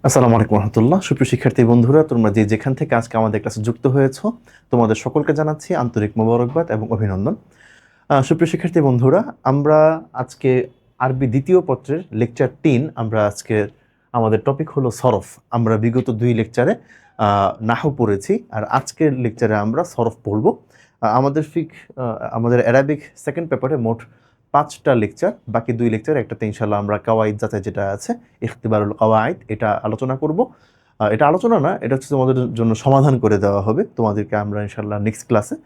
আসসালামু আলাইকুম রহমতুল্লাহ। সুপ্রিয় শিক্ষার্থী বন্ধুরা, তোমরা যেখান থেকে আজকে আমাদের ক্লাসে যুক্ত হয়েছো, তোমাদের সকলকে জানাচ্ছি আন্তরিক মোবারকবাদ এবং অভিনন্দন। সুপ্রিয় শিক্ষার্থী বন্ধুরা, আমরা আজকে আরবি দ্বিতীয় পত্রের লেকচার 3 আমরা আজকে আমাদের টপিক হলো সরফ। আমরা বিগত 2 লেকচারে নাহু পড়েছি, আর আজকের লেকচারে আমরা সরফ পড়ব। আমাদের অ্যারাবিক সেকেন্ড পেপারে মোট 5টা লেকচার, বাকি 2 লেকচার, একটাতে ইনশাল্লাহ আমরা কাওয়াইদ যাচাই যেটা আছে ইখতিবারুল কাওয়াইদ, এটা আলোচনা করব। এটা আলোচনা না, এটা হচ্ছে তোমাদের জন্য সমাধান করে দেওয়া হবে। তোমাদেরকে আমরা ইনশাল্লাহ নেক্সট ক্লাসে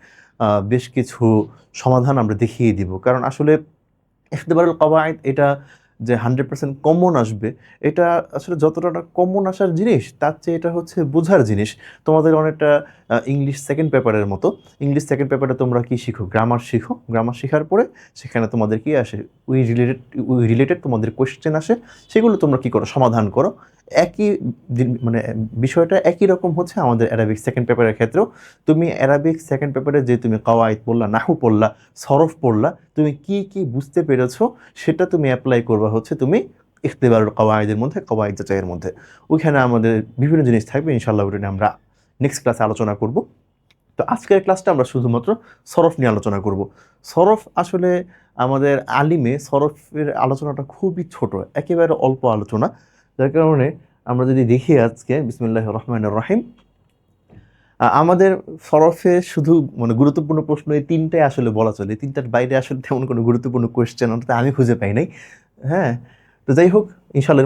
বেশ কিছু সমাধান আমরা দেখিয়ে দিব, কারণ আসলে ইখতিবারুল কাওয়াইদ এটা যে 100% কমন আসবে, এটা আসলে যতটা কমন আসার জিনিস তার চেয়ে এটা হচ্ছে বোঝার জিনিস। তোমাদের অনেকটা ইংলিশ সেকেন্ড পেপারের মতো। ইংলিশ সেকেন্ড পেপারে তোমরা কি শিখো? গ্রামার শিখো। গ্রামার শেখার পরে সেখানে তোমাদের কি আসে? উই রিলেটেড তোমাদের কোয়েশ্চেন আসে, সেগুলো তোমরা কি করো? সমাধান করো। একই মানে বিষয়টা একই রকম হচ্ছে আমাদের অ্যারাবিক সেকেন্ড পেপারের ক্ষেত্রেও। তুমি অ্যারাবিক সেকেন্ড পেপারে যে তুমি কাওয়াইদ পড়লা, নাহু পড়লা, সরফ পড়লা, তুমি কি কি বুঝতে পেরেছো সেটা তুমি অ্যাপ্লাই করবা হচ্ছে তুমি ইখতিবারুল কাওয়াইদের মধ্যে, কাওয়াইদ যাচাইয়ের মধ্যে। ওইখানে আমাদের বিভিন্ন জিনিস থাকবে, ইনশাআল্লাহ ওটা নিয়ে আমরা নেক্সট ক্লাসে আলোচনা করব। তো আজকের ক্লাসটা আমরা শুধুমাত্র সরফ নিয়ে আলোচনা করব। সরফ আসলে আমাদের আলিমে সরফের আলোচনাটা খুবই ছোট, একেবারে অল্প আলোচনা। যার কারণে আমরা যদি দেখি আজকে বিসমিল্লাহির রহমানির রহিম, আমাদের সরফে শুধু মানে গুরুত্বপূর্ণ প্রশ্ন এই 3টাই আসলে বলা চলে। 3টার বাইরে আসলে তেমন কোনো গুরুত্বপূর্ণ কোয়েশ্চেন অন্তত আমি খুঁজে পাই নাই। হ্যাঁ, তো যাই হোক, ইনশাআল্লাহ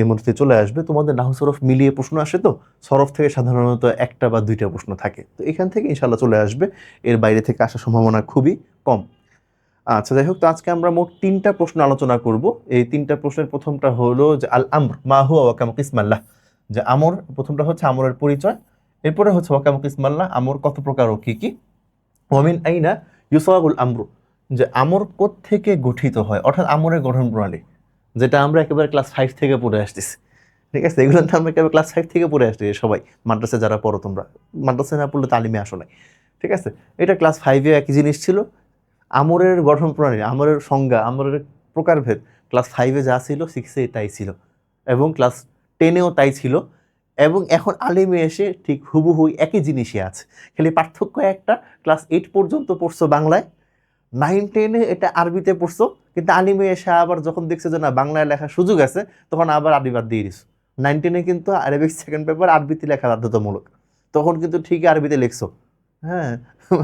এর মধ্যে চলে আসবে। তোমাদের নাহু সরফ মিলিয়ে প্রশ্ন আসে, তো সরফ থেকে সাধারণত 1টা বা 2টা প্রশ্ন থাকে, তো এখান থেকে ইনশাআল্লাহ চলে আসবে। এর বাইরে থেকে আসার সম্ভাবনা খুবই কম। আচ্ছা, যাই হোক, তো আজকে আমরা মোট 3টা প্রশ্ন আলোচনা করব। এই 3টা প্রশ্নের প্রথমটা হলো যে আল আমর মা হুয়া ওয়া কাম কিসমাল্লাহ, যে আমর, প্রথমটা হচ্ছে আমরের পরিচয়। এরপরে হচ্ছে ওয়া কাম কিসমাল্লাহ, আমর কত প্রকার ও কি কি। ওয়ামিন আইনা ইউসাগুল আমরু, যে আমর থেকে গঠিত হয়, অর্থাৎ আমরের গঠন প্রণালী, যেটা আমরা একেবারে ক্লাস 5 থেকে পড়ে আসতেছি। ঠিক আছে, এগুলো তো আমরা একেবারে ক্লাস 5 থেকে পড়ে আসছি সবাই, মাদ্রাসা যারা পড়ো তোমরা। মাদ্রাসা না পড়লে তালিমে আসো নাই। ঠিক আছে, এটা ক্লাস 5-এ একই জিনিস ছিল। আমরের গঠন প্রণালী, আমরের সংজ্ঞা, আমরের প্রকারভেদ ক্লাস 5-এ যা ছিল 6-এ তাই ছিল, এবং ক্লাস 10-এও তাই ছিল, এবং এখন আলিমে এসে ঠিক হুবহু একই জিনিসই আছে। খালি পার্থক্য একটা, ক্লাস 8 পর্যন্ত পড়ছো বাংলায়, 9-10-এ এটা আরবিতে পড়ছো, কিন্তু আলিমে এসে আবার যখন দেখছে যে না বাংলায় লেখার সুযোগ আছে, তখন আবার আরবি বাদ দিয়ে দিছো। 9-10-এ কিন্তু আরবিক সেকেন্ড পেপার আরবিতে লেখা বাধ্যতামূলক, তখন কিন্তু ঠিকই আরবিতে লিখছো। হ্যাঁ,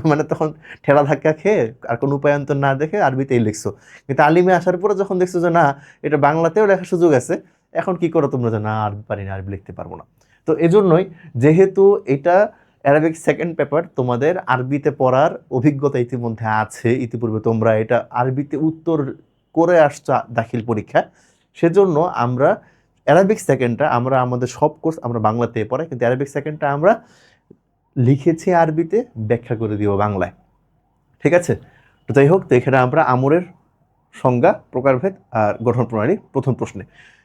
মানে তখন ঠেলা ধাক্কা খেয়ে আর কোনো উপায়ন্তর না দেখে আরবিতেই লিখছো। কিন্তু আলিমে আসার পরে যখন দেখছো যে না এটা বাংলাতেও লেখার সুযোগ আছে, এখন কি করো তোমরা? যে না আরবি পারি না, আরবি লিখতে পারবো না। তো এজন্যই, যেহেতু এটা অ্যারাবিক সেকেন্ড পেপার, তোমাদের আরবিতে পড়ার অভিজ্ঞতা ইতিমধ্যে আছে, ইতিপূর্বে তোমরা এটা আরবিতে উত্তর করে আসছো দাখিল পরীক্ষা, সেজন্য আমরা অ্যারাবিক সেকেন্ডটা আমরা আমাদের সব কোর্স আমরা বাংলাতে পড়াই, কিন্তু অ্যারাবিক সেকেন্ডটা আমরা লিখেছি আরবিতে, ব্যাখ্যা করে দিব বাংলায়। ঠিক আছে, তো যাই হোক, তো এখানে আমরা আমরের সংজ্ঞা, প্রকারভেদ আর গঠন প্রণালী প্রথম প্রশ্নে।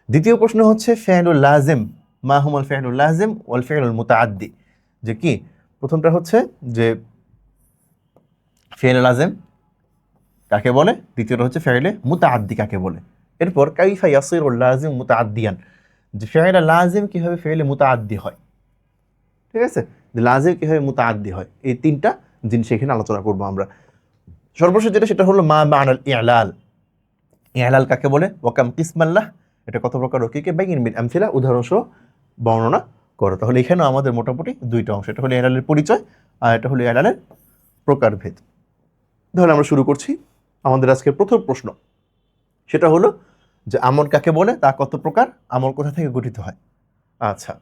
দ্বিতীয় প্রশ্ন হচ্ছে ফেয়লুল লাজিম মা হুমাল ফেয়লুল লাজিম ওয়াল ফেয়লুল মুতাআদ্দি, যে কি? প্রথমটা হচ্ছে যে ফেয়লুল লাজিম কাকে বলে, দ্বিতীয়টা হচ্ছে ফেয়লে মুতাআদ্দি কাকে বলে। এরপর কাইফা ইয়াসিরুল লাজিম মুতাআদ্দিয়ান, যে ফেয়লে লাজিম কিভাবে ফেয়লে মুতাআদ্দি হয়। ঠিক আছে, যে লাজিম কিভাবে মুতাআদ্দি হয়, এই 3টা জিনিস এখানে আলোচনা করবো আমরা। সর্বশেষ যেটা, সেটা হলো মা মানাল ইলাল, ইলাল কাকে বলে, ওয়াকাম কিসমাল্লাহ, এটা কত প্রকার ও কি কি, বাইন বিল আমথিলা, উদাহরণসহ বর্ণনা করো। তাহলে এখানেও আমাদের মোটামুটি 2টা অংশ, এটা হলো ইলালের পরিচয় আর এটা হলো ইলালের প্রকারভেদ। তাহলে আমরা শুরু করছি। আমাদের আজকের প্রথম প্রশ্ন সেটা হলো যে আমর কাকে বলে, তা কত প্রকার, আমর কোথা থেকে গঠিত হয়। আচ্ছা,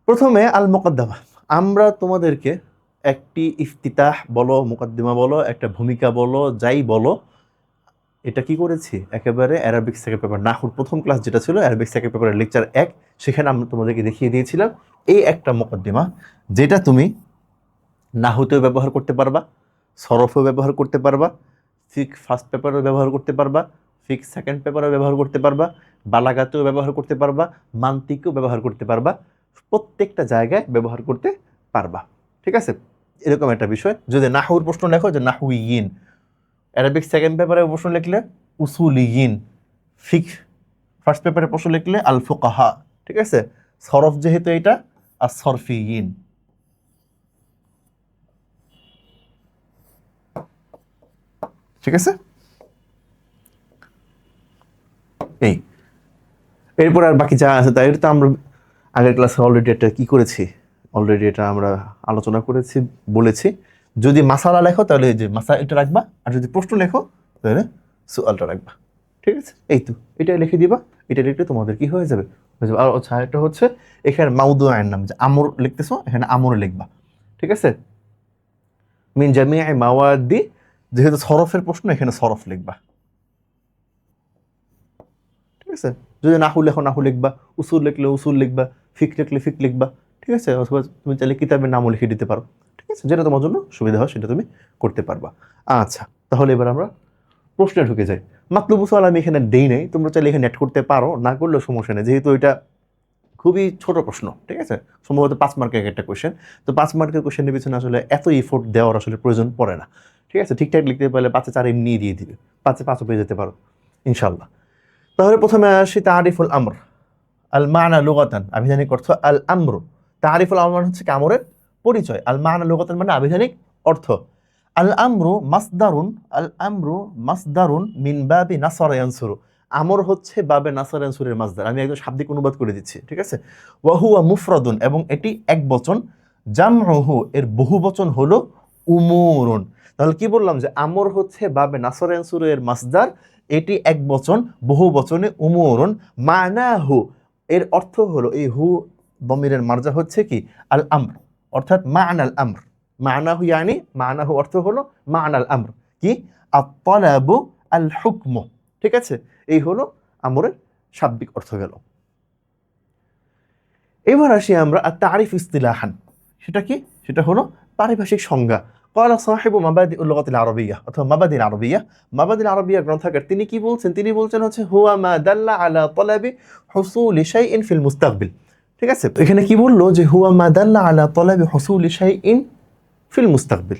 প্রথমে আল মুকদ্দমা। আমরা তোমাদেরকে একটি ইফতিতাহ বলো, মুকদ্দিমা বলো, একটা ভূমিকা বলো, যাই বলো, এটা কি করেছি একেবারে অ্যারাবিক সেকেন্ড পেপার নাহুর প্রথম ক্লাস যেটা ছিল অ্যারাবিক সেকেন্ড পেপারের লেকচার 1, সেখানে আমরা তোমাদেরকে দেখিয়ে দিয়েছিলাম এই একটা মুকদ্দিমা, যেটা তুমি নাহুতেও ব্যবহার করতে পারবা, সরফেও ব্যবহার করতে পারবা, ফিক ফার্স্ট পেপারেও ব্যবহার করতে পারবা, ফিক সেকেন্ড পেপারেও ব্যবহার করতে পারবা, বালাগাতেও ব্যবহার করতে পারবা, মান্তিকেও ব্যবহার করতে পারবা, প্রত্যেকটা জায়গায় ব্যবহার করতে পারবা। ঠিক আছে, এরকম একটা বিষয়। যদি নাহুর প্রশ্ন লেখো যে নাহুইয়িন, অ্যারাবিক সেকেন্ড পেপারে প্রশ্ন লিখলে উসুলিয়িন, ফিক ফার্স্ট পেপারে প্রশ্ন লিখলে আল ফুকাহা। ঠিক আছে, সরফ যেহেতু এটা, আর সরফিয়িন। ঠিক আছে, এই এরপর আর বাকি যা আছে তাই এটা তো আমরা আগের ক্লাসে অলরেডি এটা কি করেছি, অলরেডি এটা আমরা আলোচনা করেছি, বলেছি যদি মাসালা লেখো তাহলে এই যে মাসা এটা রাখবা, আর যদি প্রশ্ন লেখো তাহলে সুয়ালটা রাখবা। ঠিক আছে, এই তো এটা লিখে দিবা, এটা লিখলে তোমাদের কি হয়ে যাবে, হয়ে যাবে। আর আচ্ছা এটা হচ্ছে এখানে মাউদু আয়ের নাম, যে আমর লিখতেছো এখানে আমর লিখবা। ঠিক আছে, মিন জামিআ মাওয়াদি, যেহেতু সরফের প্রশ্ন এখানে সরফ লিখবা। ঠিক আছে, যদি নাহু লেখো নাহু লিখবা, উসুল লিখলে উসুল লিখবা, ফিক লিখলে ফিক লিখবা। ঠিক আছে, অথবা তুমি চাইলে কিতাবের নামও লিখে দিতে পারো। ঠিক আছে, যেটা তোমার জন্য সুবিধা হয় সেটা তুমি করতে পারবা। আচ্ছা, তাহলে এবার আমরা প্রশ্নে ঢুকে যাই। মাতলুবু সুয়াল আমি এখানে দেই নাই, তোমরা চাইলে এখানে অ্যাড করতে পারো, না করলেও সমস্যা নেই, যেহেতু এটা খুবই ছোট প্রশ্ন। ঠিক আছে, সম্ভবত 5 মার্কের একটা কোয়েশ্চেন, তো 5 মার্কের কোয়েশ্চেনের পিছনে আসলে এত ইফোর্ট দেওয়ার আসলে প্রয়োজন পড়ে না। ঠিক আছে, ঠিকঠাক লিখতে পারলে 5-এ 4 এমনি দিয়ে দিবে, 5-এ 5ও পেয়ে যেতে পারো ইনশাল্লাহ। তাহলে প্রথমে আসি তারিফুল আমর। আল মানা লুগাতান, আভিধানিক অর্থ আল আমর। তারিফুল আমর হচ্ছে কি আমরের পরিচয়, আল মানা লুগাতান মানে আভিধানিক অর্থ। আল আমরু মাসদারুন, আল আমরু মাসদারুন মিন বাবি নাসারা ইয়ানসুরু। আমর হচ্ছে বাবে নাসারা ইয়ানসুরের মাসদার, আমি একদম শাব্দিক অনুবাদ করে দিচ্ছি। ঠিক আছে, ওয়া হুয়া মুফরাদুন, এবং এটি এক বচন, জামউহু এর বহু বচন হলো উমুরুন। তাহলে কি বললাম যে আমর হচ্ছে বাবে নাসারা ইয়ানসুরের মাসদার, এটি এক বচন, বহু বচনে উমুরুন, মানাহু এর অর্থ হলো, এই হু দমিরের মার্জা হচ্ছে কি আল আমর, অর্থাৎ মা'নাল আমর। মা'নাহু ইয়ানি মা'নাহু অর্থ হলো মা'নাল আমর কি আত-তালাবু আল হুকম। ঠিক আছে, এই হলো আমরের শাব্দিক অর্থ গেল। এবার আসি আমরা আত-তারিফ ইসতিলাহান, সেটা কি, সেটা হলো পারিভাষিক সংজ্ঞা। قال صاحب مبادئ اللغة العربية অথবা মাবাদি আরবিয়া, মাবাদি আরবিয়া গ্রন্থকার তিনি কি বলছেন, তিনি বলছেন হচ্ছে হুয়া মা দাল্লা আলা তলাবি হুসুলি শাইইন ফিল মুস্তাকবিল। ঠিক আছে, তো এখানে কি বললো যে হুয়া মা দাল্লা আলা তলাবি হুসুলি শাইইন ফিল মুস্তাকবিল।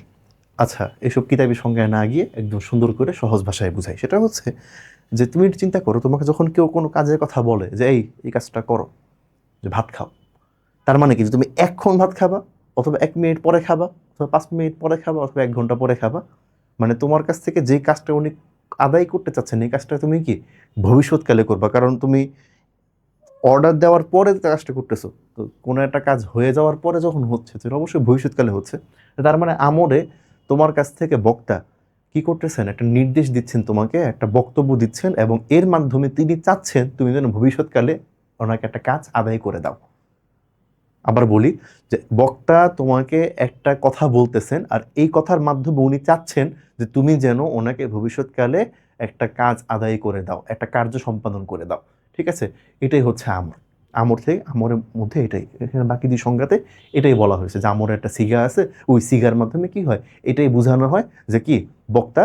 আচ্ছা, এইসব কিতাবি সংজ্ঞায় না গিয়ে একদম সুন্দর করে সহজ ভাষায় বুঝাই। সেটা হচ্ছে যে তুমি চিন্তা করো, তোমাকে যখন কেউ কোনো কাজের কথা বলে যে এই কাজটা করো, যে ভাত খাও, তার মানে কি যে তুমি এখন ভাত খাবা, অথবা 1 মিনিট পরে খাবা, অথবা 5 মিনিট পরে খাবা, অথবা 1 ঘন্টা পরে খাবা। মানে তোমার কাছ থেকে যে কাজটা উনি আদায় করতে চাচ্ছেন, এই কাজটা তুমি কি ভবিষ্যৎকালে করবা, কারণ তুমি অর্ডার দেওয়ার পরে কাজটা করতেছো। তো কোনো একটা কাজ হয়ে যাওয়ার পরে যখন হচ্ছে, সেটা অবশ্যই ভবিষ্যৎকালে হচ্ছে। তার মানে আমরে তোমার কাছ থেকে বক্তা কি করতেছেন, একটা নির্দেশ দিচ্ছেন, তোমাকে একটা বক্তব্য দিচ্ছেন, এবং এর মাধ্যমে তিনি চাচ্ছেন তুমি যেন ভবিষ্যৎকালে ওনাকে একটা কাজ আদায় করে দাও। আবার বলি যে বক্তা তোমাকে একটা কথা বলতেছেন, আর এই কথার মাধ্যমে উনি চাচ্ছেন যে তুমি যেন ওনাকে ভবিষ্যৎকালে একটা কাজ আদায় করে দাও, একটা কার্য সম্পাদন করে দাও। ঠিক আছে, এটাই হচ্ছে আমর। আমর থেকে আমরের মধ্যে এটাই, এখানে বাকি দুই সংজ্ঞাতে এটাই বলা হয়েছে যে আমরের একটা সিগা আছে, ওই সিগার মাধ্যমে কি হয়, এটাই বোঝানো হয় যে কি বক্তা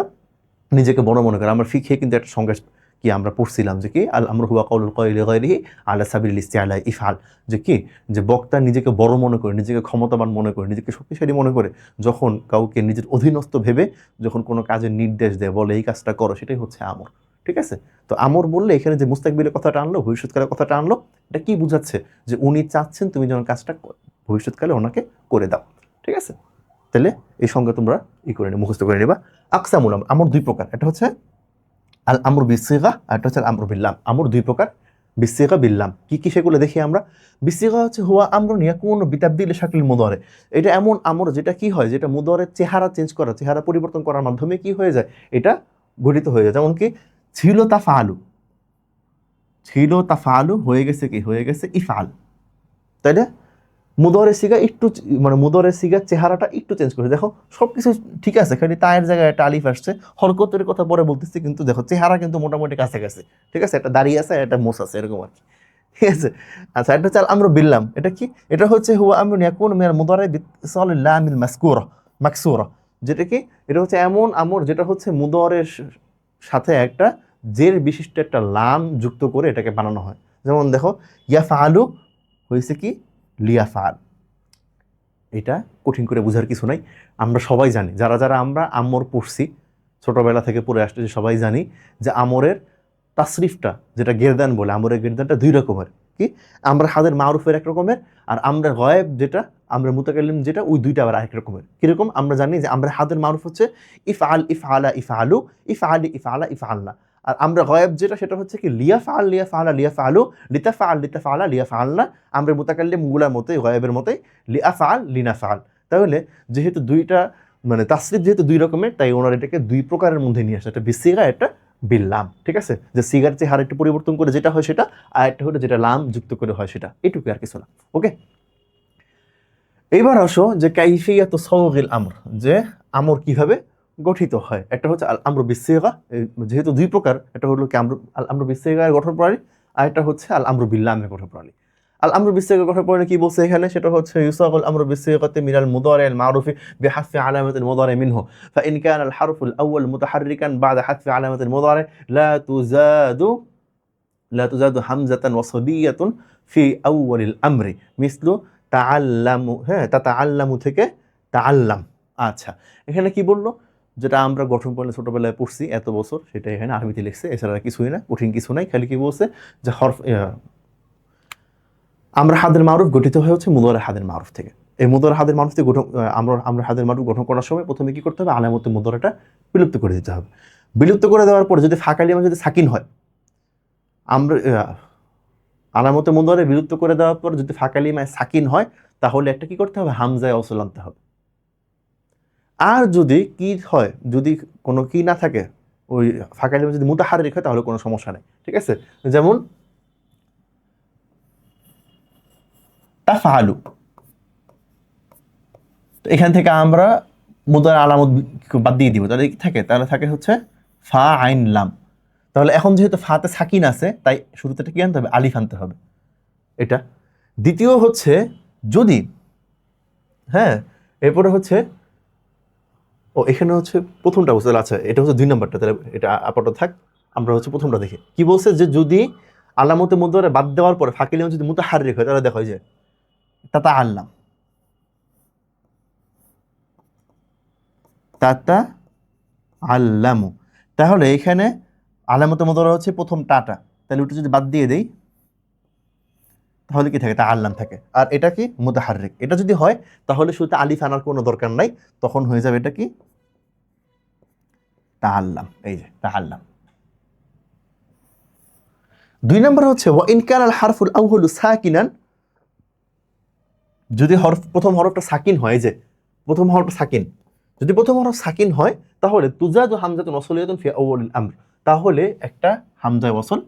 নিজেকে বড় মনে করে। আমরা ফিকহে কিন্তু একটা সংজ্ঞা কি আমরা পড়ছিলাম যে কি আল আমরু হুয়া কাউলুল কাইলি গায়রিহি আলা সাবিলিল ইস্তিআলা ইফআল, যে কি যে বক্তা নিজেকে বড় মনে করে, নিজেকে ক্ষমতাবান মনে করে, নিজেকে শক্তিশালী মনে করে, যখন কাউকে নিজের অধীনস্থ ভেবে যখন কোনো কাজের নির্দেশ দেয়, বলে এই কাজটা করো, সেটাই হচ্ছে আমর। ঠিক আছে, তো আমর বললে এখানে যে মুস্তাকবিলের কথাটা আনলো, ভবিষ্যৎকালের কথাটা আনলো, এটা কি বুঝাচ্ছে যে উনি চাচ্ছেন তুমি যেন কাজটা ভবিষ্যৎকালে ওনাকে করে দাও। ঠিক আছে, তাহলে এই সংজ্ঞা তোমরা করে মুখস্থ করে নেবা। আকসামুল আমর, আমর 2 প্রকার, এটা হচ্ছে আল আমর বিসিগা, আর এটা হচ্ছে আল আমর বিল্লাম। আমর 2 প্রকার, বিসিগা বিল্লাম। কি কি সেগুলো দেখি আমরা। বিসিগা হচ্ছে হুয়া আমরুন ইয়াকুনু বিতাবদিল শাকলিল মুদারে, এটা এমন আমর যেটা কি হয়, যেটা মুদারের চেহারা চেঞ্জ করা, চেহারা পরিবর্তন করার মাধ্যমে কি হয়ে যায়, এটা গঠিত হয়ে যায়। যেমন কি ছিল তাফআলু, ছিল তাফআলু হয়ে গেছে কি, হয়ে গেছে ইফআল। তাই না, মুদরের সিগা একটু মানে মুদরের সিগার চেহারাটা একটু চেঞ্জ করে। দেখো সব কিছু ঠিক আছে, খালি তায়ের জায়গায় একটা আলিফ আসছে, হরকতের কথা পরে বলতেছি, কিন্তু দেখো চেহারা কিন্তু মোটামুটি কাছাকাছি। ঠিক আছে, একটা দাঁড়িয়ে আছে, একটা মোস আছে, এরকম আর কি। ঠিক আছে, আচ্ছা এটা হচ্ছে আমরা বিল্লাম, এটা কি, এটা হচ্ছে হুয়া আমরুন ইয়াকুনু মিনাল মুদারি বিতিসালিল লামিল মাসকুরা মাকসুরা, যেটা কি, এটা হচ্ছে এমন আমর যেটা হচ্ছে মুদরের সাথে একটা জের বিশিষ্ট একটা লাম যুক্ত করে এটাকে বানানো হয়। যেমন দেখো ইয়াফআলু হয়েছে কি লিয়াফআল। এটা কঠিন করে বোঝার কিছু নাই, আমরা সবাই জানি, যারা যারা আমরা আমর পড়ছি ছোটবেলা থেকে পড়ে আসতেছি, সবাই জানি যে আমরের তাসরিফটা, যেটা গেরদান বলে, আমরের গেরদানটা 2 রকমের। কি আমরা হাদের মারুফের এক রকমের, আর আমরা গয়েব যেটা, আমরা মুতাকাল্লিম যেটা, ওই দুইটা আবার আরেক রকমের। কিরকম? আমরা জানি যে আমরা হাদের মারুফ হচ্ছে ইফআল, ইফআলা, ইফআলু, ইফআলি, ইফআলা, ইফআলনা। আর আমরা গয়েব যেটা, সেটা হচ্ছে কি লিয়াফআল, লিয়াফআলা, লিয়াফআলু, লিতাফআল, লিতাফআলা, লিয়াফআলনা। আমরা মুতাকাল্লিম গুলার মতোই, গয়েবের মতোই লিআফআল, লিনাফআল। তাহলে যেহেতু দুইটা মানে তাসরিফ যেহেতু দুই রকমের, তাই ওনারা এটাকে দুই প্রকারের মধ্যে নিয়ে আসে, একটা বিসিগা, একটা বিল্লাম। ঠিক আছে, যে সিগার চেহারা একটু পরিবর্তন করে যেটা হয় সেটা, আর একটা হলো যেটা লাম যুক্ত করে হয় সেটা, এটুকু আর কিছু না। ওকে, এইবার আসো যে কাইফিয়াতু সাওগিল আমর, যে আমর কিভাবে গঠিত হয়। একটা হচ্ছে আল আমরু বিসিগা, যেহেতু দুই প্রকার, একটা হলো কি আমরু আল আমরু বিসিগার গঠন প্রণালী, আর একটা হচ্ছে আল আমরু বিল্লামের গঠন প্রণালী। আল আমরু বিসিগার গঠন প্রণালী কি বলছে এখানে, সেটা হচ্ছে ইউসাগুল আমরু বিসিগাতি মিনাল মুদারি আল মারুফি বিহাসফি আলামাতিল মুদারি মিনহু ফাইন কানা আল হারফুল আউয়াল মুতাহাররিকান বা'দা হাসফি আলামাতিল মুদারি لا تزاد همزة وصلية في أول الأمر مثل তাআল্লামু, হ্যাঁ তাআল্লামু থেকে তাআল্লাম। আচ্ছা, এখানে কি বললো, যেটা আমরা গঠন প্রণালী ছোটবেলায় পড়ছি এত বছর, সেটা এখানে আরবিতে লিখছে, এছাড়া কিছুই না, কঠিন কিছু নাই। খালি কি বলছে যে হরফ আমরা হাদের মারুফ গঠিত হয়ে হচ্ছে মুদারে হাদের মারুফ থেকে। এই মুদারে হাদের মারুফ থেকে গঠন আমরা হাদের মারুফ গঠন করার সময় প্রথমে কি করতে হবে, আলামতে মুদারাটা বিলুপ্ত করে দিতে হবে। বিলুপ্ত করে দেওয়ার পর যদি ফাঁকা লিমা যদি সাকিন হয়, আমরা আলামতে মুদারে বিলুপ্ত করে দেওয়ার পর যদি ফাঁকা লিমায় সাকিন হয়, তাহলে একটা কি করতে হবে, হামজায় ওয়াসল আনতে হবে। আর যদি কি হয়, যদি কোনো কি না থাকে, ওই ফাঁকা লিমা যদি মুতাহাররিক হয়, তাহলে কোনো সমস্যা নেই। ঠিক আছে, যেমন তাফআলু, তো এখান থেকে আমরা মুদার আলামত বাদ দিয়ে দিব, তাহলে কি থাকে, তাহলে থাকে হচ্ছে ফা আইন লাম। তাহলে এখন যেহেতু ফাতে সাকিন আছে, তাই শুরুতে কি আনতে হবে, আলিফ আনতে হবে। এটা দ্বিতীয় হচ্ছে যদি, হ্যাঁ এরপরে হচ্ছে এখানে হচ্ছে প্রথমটা বুঝতে, আচ্ছা এটা হচ্ছে 2 নম্বরটা, তাহলে এটা আপাতত থাক, আমরা হচ্ছে প্রথমটা দেখি। কি বলছে, যে যদি আলামতে মুদারে বাদ দেওয়ার পরে ফাঁকা লিমা যদি মুতাহাররিক হয়, তাহলে দেখো যে তাতাআল্লাম, তাতাআল্লামু। তাহলে এখানে আলামতে মুদারা হচ্ছে প্রথম টাটা, তাহলে ওটা যদি বাদ দিয়ে দেই, তাহলে কি থাকে, তাআল্লাম থাকে। আর এটা কি মুতাহাররিক, এটা যদি হয় তাহলে শুধু আলিফ আনার কোনো দরকার নাই, তখন হয়ে যাবে এটা কি তাআল্লাম। এই যে তাআল্লাম। 2 নম্বর হচ্ছে ওয়া ইন কানাল হারফুল আউয়ালু সাকিনান, যদি প্রথম হরফটা সাকিন হয়, যে প্রথম হরফটা সাকিন, যদি প্রথম হরফ সাকিন হয়, তাহলে তুজাদু হামজাতুন ওয়াসলিয়াতুন ফি আউয়ালিল আমর, তাহলে একটা হামজায় ওয়াসল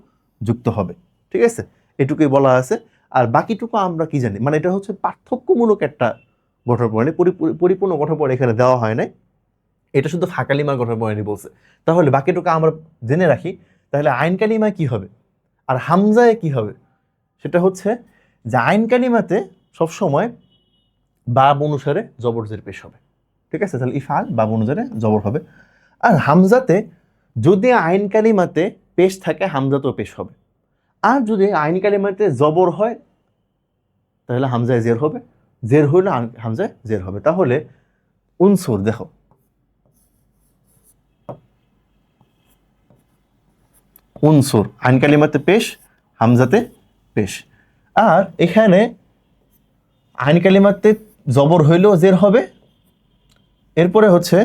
যুক্ত হবে। ঠিক আছে, এটুকুই বলা আছে। আর বাকিটুকু আমরা কি জানি, মানে এটা হচ্ছে পার্থক্যমূলক একটা গঠন প্রণালী, পরিপূর্ণ গঠন প্রণালী এখানে দেওয়া হয় নাই, এটা শুধু ফাঁকা লিমার গঠন প্রণালী বলছে। তাহলে বাকিটুকু আমরা জেনে রাখি, তাহলে আইন কালিমায় কি হবে আর হামজায় কি হবে, সেটা হচ্ছে যে আইন কালিমাতে সবসময় বাব অনুসারে জবর জের পেশ হবে। ঠিক আছে, তাহলে ইফআল বাব অনুসারে জবর হবে। আর হামজাতে যদি আইন কালিমাতে পেশ থাকে, হামজাতেও পেশ হবে। আর যদি আইন কালিমাতে জবর হয়, তাহলে হামজায় জের হবে, জের হইলে হামজায় জের হবে। তাহলে উনসুর, দেখো উনসুর আইন কালিমাতে পেশ, হামজাতে পেশ। আর এখানে আইন কালিমাতে জবর হইলেও জের হবে, এরপরে হচ্ছে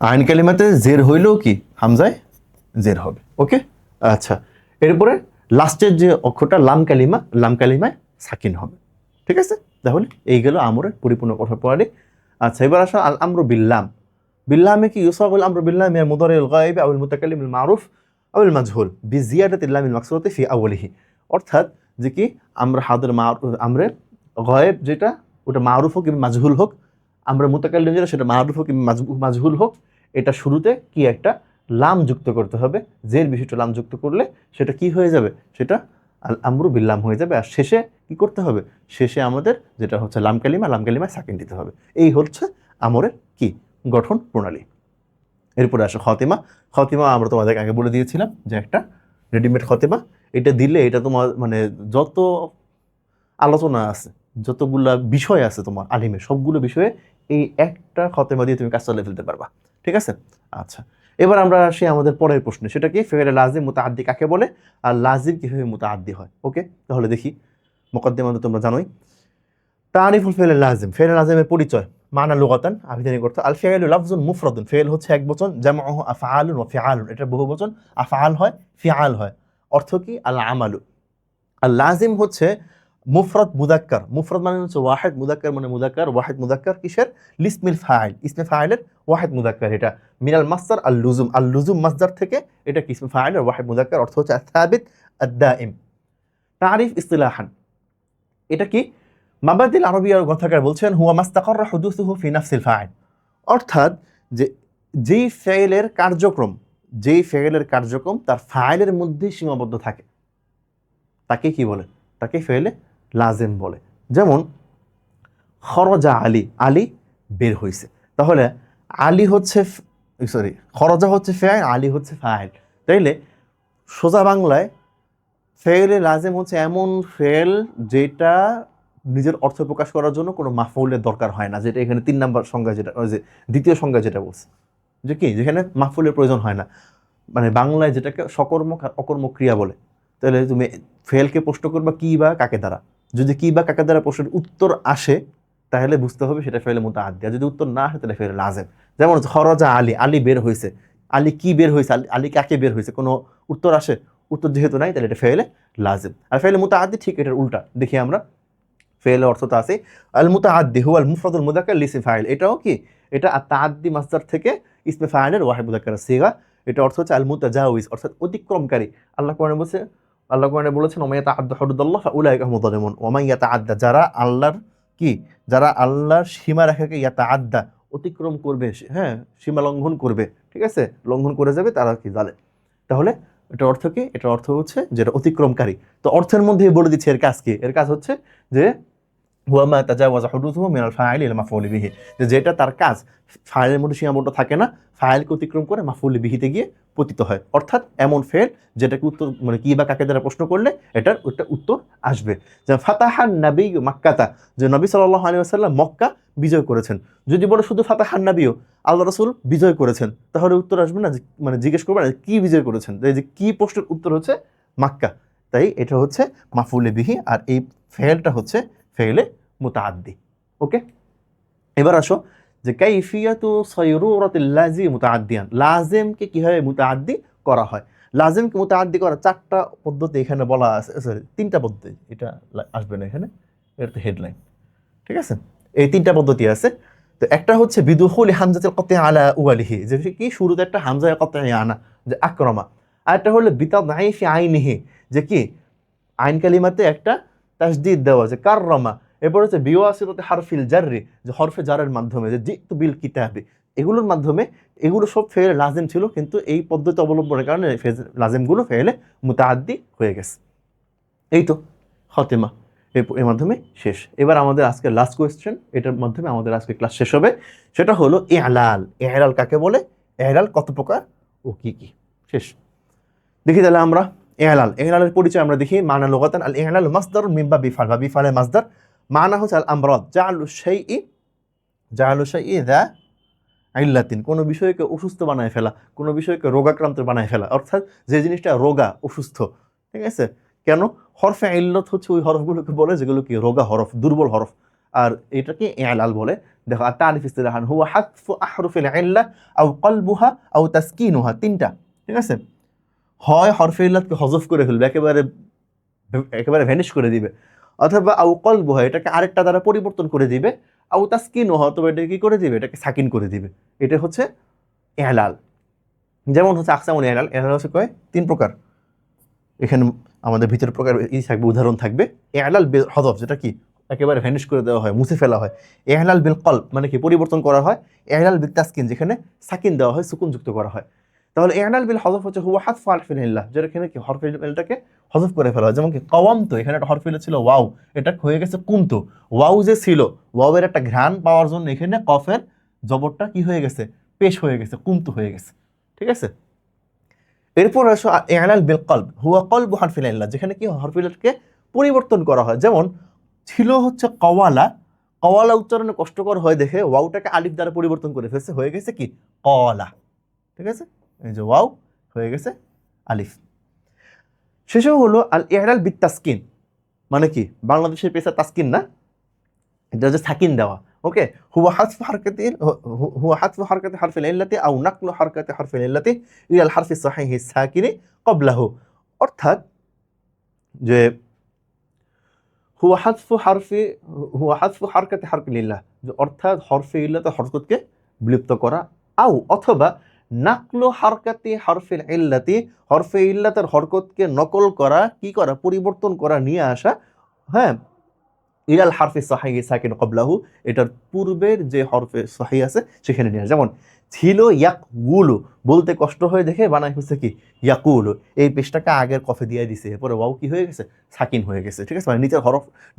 আইন কালিমাতে জের হইলেও কি হামজায় জের হবে। ওকে, আচ্ছা, এরপরে লাস্টের যে অক্ষরটা লাম কালিমা, লাম কালিমায় সাকিন হবে। ঠিক আছে, তাহলে এই গেল আমরের পরিপূর্ণ কথা পড়ে। আচ্ছা, এবার আসা আল আমরু বিল্লাম। বিল্লামে কি ইউসাগুল আমরু বিল্লাহ মিনাল মুদারিল গায়ব আও আল মুতাকাল্লিমিল মারুফ আও আল মাজহুল বিজিয়াদাতিল লামিল মাকসুরাতি ফি আউয়ালিহি, অর্থাৎ যে কি আমরা হাদের আমরে গায়ব যেটা, ওটা মারুফ হোক কিংবা মাজহুল হোক, আমরা মুতাকাল্লিম যেটা, সেটা মারুফ হোক কিংবা মাজহুল হোক, এটা শুরুতে কি একটা লাম যুক্ত করতে হবে। জের বিশিষ্ট লাম যুক্ত করলে সেটা কি হয়ে যাবে, সেটা আল আমরু বিল্লাম হয়ে যাবে। আর শেষে কি করতে হবে, শেষে আমাদের যেটা হচ্ছে লাম কালিমা, লাম কালিমায় সাকিন দিতে হবে। এই হচ্ছে আমরের কি গঠন প্রণালী। এরপরে আসো খতিমা। খতিমা আমরা তোমাদের আগে বলে দিয়েছিলাম যে একটা রেডিমেড খতিমা, এটা দিলে এটা তোমার মানে যত আলোচনা আছে, যতগুলা বিষয় আছে তোমার আলিমে, সবগুলো বিষয়ে এই একটা খতেমা দিয়ে তুমি কাজ চালিয়ে ফেলতে পারবা। ঠিক আছে, আচ্ছা, এবার আমরা আসি আমাদের পরের প্রশ্নে, সেটা কি ফেলে লাজিম মুতাআদ্দি কাকে বলে আর লাজিম কিভাবে মুতাআদ্দি হয়। ওকে, তাহলে দেখি মুকদ্দিমা তো তোমরা জানোই। তারিফুল ফেল লাজিম, ফেল লাজিমের পরিচয়। মানা লুগাতান, আবিধানিক অর্থ। আল ফিআলু লাফজুন মুফরাদুন, ফেল হচ্ছে এক বচন, জামউহু আফআলুন ওয়া ফিআলুন, এটা বহু বচন, আফআল হয় ফিআল হয়। অর্থ কি? আল আমালু। আর লাজিম হচ্ছে মুফরাদ মুযাক্কার, মুফরাদ মানে হচ্ছে ওয়াহিদ, মুযাক্কার মানে মুযাক্কার, ওয়াহিদ মুযাক্কার কিসের? লিসমিল ফাইল, ইসমে ফাইলের ওয়াহিদ মুযাক্কার। এটা মিনাল মাসদার আল লুজুম, আল লুজুম মাসদার থেকে, এটা কি ইসমে ফাইলের ওয়াহিদ মুযাক্কার, অর্থ হচ্ছে আস-সাবিত আদ-দাইম। তারিফ ইসতিলাহান, এটা কি? মাবাদিল আরবিয়ার গ্রন্থকার বলছেন হুয়া মাস্তাকাররা হুদুসুহু ফি নাফসিল ফাইল, অর্থাৎ যে যেই ফেইলের কার্যক্রম, যেই ফেইলের কার্যক্রম তার ফাইলের মধ্যেই সীমাবদ্ধ থাকে, তাকে কি বলে? তাকে ফেইলে লাজিম বলে। যেমন খরজা আলী, আলী বের হইছে, তাহলে আলী হচ্ছে খরজা হচ্ছে ফেইল, আলী হচ্ছে ফাইল। তাইলে সোজা বাংলায় ফেইলে লাজিম হচ্ছে এমন ফেল যেটা নিজের অর্থ প্রকাশ করার জন্য কোনো মাফউলের দরকার হয় না, যেটা এখানে 3 নম্বর সংজ্ঞা, যেটা ওই যে দ্বিতীয় সংজ্ঞা যেটা বলছে, যে কি যেখানে মাফউলের প্রয়োজন হয় না, মানে বাংলায় যেটাকে সকর্মক আর অকর্মক ক্রিয়া বলে। তাহলে তুমি ফেলকে প্রশ্ন করবা কি বা কাকে দ্বারা, যদি কি বা কাকে দ্বারা প্রশ্নের উত্তর আসে তাহলে বুঝতে হবে সেটা ফেলে মুতাআদ্দি, আর যদি উত্তর না আসে তাহলে ফেলে লাজিম। যেমন হচ্ছে খরজা আলী, আলী বের হয়েছে, আলী কি বের হয়েছে, আলী কাকে বের হয়েছে, কোনো উত্তর আসে? উত্তর যেহেতু নাই তাহলে এটা ফেলে লাজিম। আর ফেলে মুতাআদ্দি ঠিক এটার উল্টা, দেখি আমরা। ফেলের অর্থ তো আছে আল মুতাআদ্দি হুয়া আল মুফরাদুল মুযাক্কার লিসমি ফাইল, এটাও কি? এটা তাআদ্দি মাসদার থেকে ইসমে ফাইলের ওয়াহিদ মুযাক্কার সিগা। এটা অর্থ হচ্ছে আল মুতাজাউইজ, অর্থাৎ অতিক্রমকারী। আল্লাহ কোরআনে বলছে, আল্লাহ কোরআনে বলেছেন ওয়া মান ইয়াতাআদ্দা হুদুদাল্লাহ ফাউলাইকা হুমুয যালিমুন, ওয়া মান ইয়াতাআদ্দা, যারা আল্লাহর কি, যারা আল্লাহর সীমা রেখাকে ইয়াতাআদ্দা অতিক্রম করবে, হ্যাঁ সীমা লঙ্ঘন করবে, ঠিক আছে, লঙ্ঘন করে যাবে, তারা কি জালেম। তাহলে এটার অর্থ কি? এটার অর্থ হচ্ছে যেটা অতিক্রমকারী। তো অর্থের মধ্যেই বলে দিচ্ছে এর কাজ কি। এর কাজ হচ্ছে যে হুয়া মা তাজাওয়াজা হুদুসুহু মিনাল ফাইল ইলা মাফউলি বিহি, যেটা তার কাজ ফাইলের মধ্যে সীমাবদ্ধ থাকে না, ফাইলকে অতিক্রম করে মাফউলি বিহিতে গিয়ে পতিত হয়। অর্থাৎ এমন ফেল যেটাকে উত্তর মানে কি বা কাকে দ্বারা প্রশ্ন করলে এটার ওটা উত্তর আসবে। যেমন ফাতাহান নবী মাক্কাতা, যে নবী সাল্লাল্লাহু আলাইহি ওয়াসাল্লাম মক্কা বিজয় করেছেন। যদি বলে শুধু ফাতাহান নবীও, আল্লাহ রাসূল বিজয় করেছেন, তাহলে উত্তর আসবে না, মানে জিজ্ঞেস করবে না কি বিজয় করেছেন, এই যে কি প্রশ্নের উত্তর হচ্ছে মাক্কা। তাই এটা হচ্ছে মাফউলি বিহি, আর এই ফেলটা হচ্ছে ফেলে মুতাআদ্দি। ওকে, এবার আসো যে কাইফিয়াতু সায়রুরাতিল লাজিম মুতাআদ্দিয়ান, লাজিমকে কিভাবে মুতাআদ্দি করা হয়। লাজিমকে মুতাআদ্দি করার 4টা পদ্ধতি এখানে বলা আছে, সরি 3টা পদ্ধতি, এটা আসবে না এখানে, এটা তো হেডলাইন, ঠিক আছে। এই 3টা পদ্ধতি আছে। তো একটা হচ্ছে বিদুখুলি হামজাতুল কতই আলা উওয়ালিহি, যে কি শুরুতে একটা হামজা কতই আনা, যে আকরামা। আর একটা হলো বিতাদঈফি আইনিহি, যে কি আইন কালিমাতে একটা তাসদীদ দেওয়া, যে কাররামা। এরপর হচ্ছে বিওয়াসিতাতি হারফিল জাররি, যে হরফে জারের মাধ্যমে, যে জিতু বিল কিতাবি, এগুলোর মাধ্যমে। এগুলো সব ফেলে লাজিম ছিল, কিন্তু এই পদ্ধতি অবলম্বনের কারণে লাজিমগুলো ফেলে মুতাআদ্দি হয়ে গেছে। এই তো খতেমা এর মাধ্যমে শেষ। এবার আমাদের আজকের লাস্ট কোয়েশ্চেন, এটার মাধ্যমে আমাদের আজকে ক্লাস শেষ হবে। সেটা হলো ইলাল। ইলাল কাকে বলে, ইলাল কত প্রকার ও কি কি, শেষ। দেখি তাহলে আমরা ইলাল, ইলালের পরিচয় আমরা দেখি। মানা লুগাতান আল ইলাল মাসদার মিন বাবি ফাল, বাবি ফালের মাসদার। মানা হচ্ছে আল আমরাদ, জাআলু শাইই যা ইল্লাতিন, কোনো বিষয়কে অসুস্থ বানায় ফেলা, কোনো বিষয়কে রোগাক্রান্ত বানায় ফেলা, অর্থাৎ যে জিনিসটা রোগা, অসুস্থ, ঠিক আছে। কেন? হরফে ইল্লত হচ্ছে ওই হরফগুলোকে বলে যেগুলো কি রোগা হরফ, দুর্বল হরফ, আর এটাকে ইলাল বলে। দেখো আর তারিফ ইসতিলাহান হুয়া হাযফু আহরুফিল ইল্লা আও কলবুহা আও তাসকিনুহা, 3টা, ঠিক আছে। হয় হরফে ইল্লাতকে হযফ করে ফেলবে, একেবারে একেবারে ভ্যানিশ করে দিবে, অথবা আও কলবুহা, এটাকে আরেকটা দ্বারা পরিবর্তন করে দিবে, আও তাসকিনুহা, অথবা এটা কি করে দিবে, এটাকে সাকিন করে দিবে। এটা হচ্ছে ইলাল। যেমন হচ্ছে আকসামুল ইলাল, ইলাল হচ্ছে কয় 3 প্রকার। এখানে আমাদের ভিতর প্রকার থাকবে, উদাহরণ থাকবে। ইলাল বিল হযফ, যেটা কি একেবারে ভ্যানিশ করে দেওয়া হয়, মুছে ফেলা হয়। ইলাল বিল কলব, মানে কি পরিবর্তন করা হয়। ইলাল বিল তাসকিন, যেখানে সাকিন দেওয়া হয়, সুকুন যুক্ত করা হয়। তাহলে ইলাল বিল হযফ হচ্ছে হুয়া হাযফু হারফিল ইল্লাহ, যেটা এখানে কি হরফে ইল্লাটাকে হযফ করে ফেলা হয়। যেমন কি কাওয়ামতু, এখানে একটা হরফে ইল্লা ছিল ওয়াও, এটা হয়ে গেছে কুমতু। ওয়াও যে ছিল, ওয়াওয়ের একটা ঘ্রাণ পাওয়ার জন্য এখানে কফের জবরটা কি হয়ে গেছে, পেশ হয়ে গেছে, কুমতু হয়ে গেছে, ঠিক আছে। এরপর আসো ইলাল বিল কলব, হুয়া কলবু হারফিল ইল্লাহ, যেখানে কি হরফে ইল্লাকে পরিবর্তন করা হয়। যেমন ছিল হচ্ছে কওয়ালা, কওয়ালা উচ্চারণে কষ্টকর হয় দেখে ওয়াওটাকে আলিফ দ্বারা পরিবর্তন করে ফেলছে, হয়ে গেছে কি কলা, ঠিক আছে। এই যে ওয়াও হয়ে গেছে আলিফ। শেষেও হলো আল ইহলাল বিত তাসকিন, মানে কি বাংলাদেশের পেশা তাসকিন না, এটা হচ্ছে সাকিন দেওয়া। ওকে, হুয়া হাতফু হারকাতি হারফিল ইল্লাতি আও নাকলু হারকাতি হারফিল ইল্লাতি ইলাল হারফি সাহিহি সাকিনি ক্বাবলাহু। অর্থাৎ যে হুয়া হাতফু হারফি হুয়া হাতফু হারকাতি হারফিল ইল্লাহ, যে অর্থাৎ হরফে ইল্লাতে হরকতকে বিলুপ্ত করা, আও অথবা নাকলু হারকাতি হারফিল ইল্লাতি, হরফে ইল্লাতের হরকতকে নকল করা, কি করা, পরিবর্তন করা, নিয়ে আসা, হ্যাঁ, ইলাল হারফি সাহিহি সাকিন ক্বাবলাহু, এটার পূর্বের যে হরফে সহি আছে সেখানে নিয়ে আসা। যেমন ছিল ইয়াকুলু, বলতে কষ্ট হয়ে দেখে বানাই হচ্ছে কি ইয়াকুলু, এই পেশটাকে আগের কফে দিয়ে দিছে, এরপরে ওয়াও কি হয়ে গেছে, সাকিন হয়ে গেছে। ঠিক আছে, মানে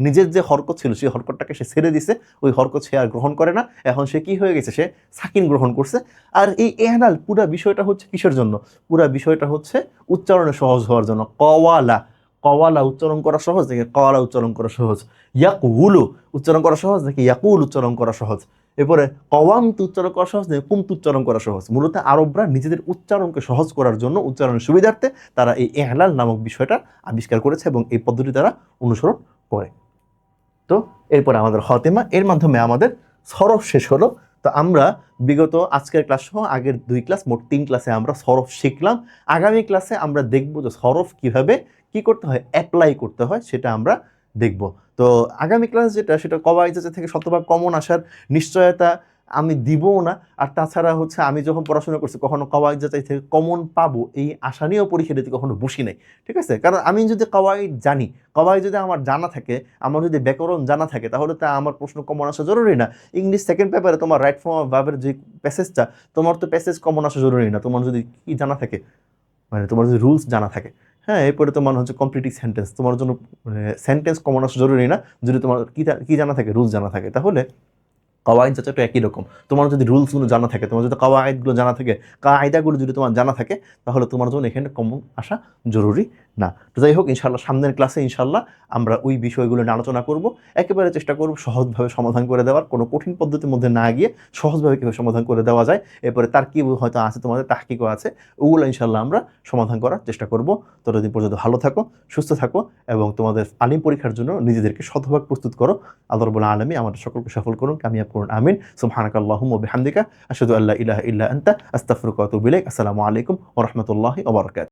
নিজের যে হরকত ছিল সেই হরকতটাকে সে ছেড়ে দিছে, ওই হরকত সে আর গ্রহণ করে না, এখন সে কি হয়ে গেছে, সে সাকিন গ্রহণ করছে। আর এই এহনাল পুরা বিষয়টা হচ্ছে কিসের জন্য, পুরা বিষয়টা হচ্ছে উচ্চারণে সহজ হওয়ার জন্য। কওয়ালা, কওয়ালা উচ্চারণ করা সহজ নাকি কওয়ালা উচ্চারণ করা সহজ, ইয়াকুলু উচ্চারণ করা সহজ নাকি ইয়াকুল উচ্চারণ করা সহজ, এরপরে কওয়ামতু উচ্চারণ করা সহজ নাকি কুমতু উচ্চারণ করা সহজ। মূলত আরবরা নিজেদের উচ্চারণকে সহজ করার জন্য, উচ্চারণের সুবিধার্থে তারা এই ইহলাল নামক বিষয়টা আবিষ্কার করেছে এবং এই পদ্ধতি তারা অনুসরণ করে। তো এরপরে আমাদের খাতিমা, এর মাধ্যমে আমাদের সরফ শেষ হলো। তো আমরা বিগত আজকের ক্লাস সহ আগের 2 ক্লাস, মোট 3 ক্লাসে আমরা সরফ শিখলাম। আগামী ক্লাসে আমরা দেখব যে সরফ কিভাবে কি করতে হয়, অ্যাপ্লাই করতে হয়, সেটা আমরা দেখব। তো আগামী ক্লাস যেটা, সেটা কওয়াইদ থেকে শতভাগ কমন আসার নিশ্চয়তা আমি দিবও না। আর তাছাড়া হচ্ছে আমি যখন পড়াশোনা করছি কখনো কওয়াইদ থেকে কমন পাবো এই আশা নিয়েও পরীক্ষা দিতে কখনো বসি নাই। ঠিক আছে, কারণ আমি যদি কওয়াইদ জানি, কওয়াইদ যদি আমার জানা থাকে, আমার যদি ব্যাকরণ জানা থাকে, তাহলে তা আমার প্রশ্ন কমন আসা জরুরি না। ইংলিশ সেকেন্ড পেপারে তোমার রাইট ফর্ম অফ ভার্বের যে প্যাসেজটা, তোমার তো প্যাসেজ কমন আসা জরুরি না। তোমার যদি কি জানা থাকে, মানে তোমার যদি রুলস জানা থাকে, হ্যাঁ, এরপরে তোমার হচ্ছে কমপ্লিটিং সেন্টেন্স, তোমার জন্য সেন্টেন্স কমন আসা জরুরি না। যদি তোমার কি জানা থাকে, রুলস জানা থাকে, তাহলে কওয়াইদ যাচাটা একই রকম। তোমার যদি রুলসগুলো জানা থাকে, তোমার যদি কওয়াইদগুলো জানা থাকে, কায়দাগুলো যদি তোমার জানা থাকে, তাহলে তোমার জন্য এখানে কমন আসা জরুরি না। তো যাই হোক, ইনশাল্লাহ সামনের ক্লাসে ইনশাল্লাহ আমরা ওই বিষয়গুলো নিয়ে আলোচনা করব। একেবারে চেষ্টা করব সহজভাবে সমাধান করে দেওয়ার, কোনো কঠিন পদ্ধতির মধ্যে না গিয়ে সহজভাবে কীভাবে সমাধান করে দেওয়া যায়। এরপরে তার কি হয়তো আছে, তোমাদের তাহকিকও আছে, ওগুলো ইনশাল্লাহ আমরা সমাধান করার চেষ্টা করব। ততদিন পর্যন্ত ভালো থাকো, সুস্থ থাকো এবং তোমাদের আলিম পরীক্ষার জন্য নিজেদেরকে শতভাগ প্রস্তুত করো। আল্লাহ রাব্বুল আলামিন আমাদের সকলকে সফল করুন, কামিয়াব করুন, আমিন। সুবহানাকাল্লাহুম্মা ওয়া বিহামদিকা আশহাদু আল্লা ইলাহা ইল্লা আনতা আস্তাগফিরুকা ওয়া আতুবু ইলাইক। আসসালামু আলাইকুম ওয়া রাহমাতুল্লাহি ওয়া বারাকাতুহু।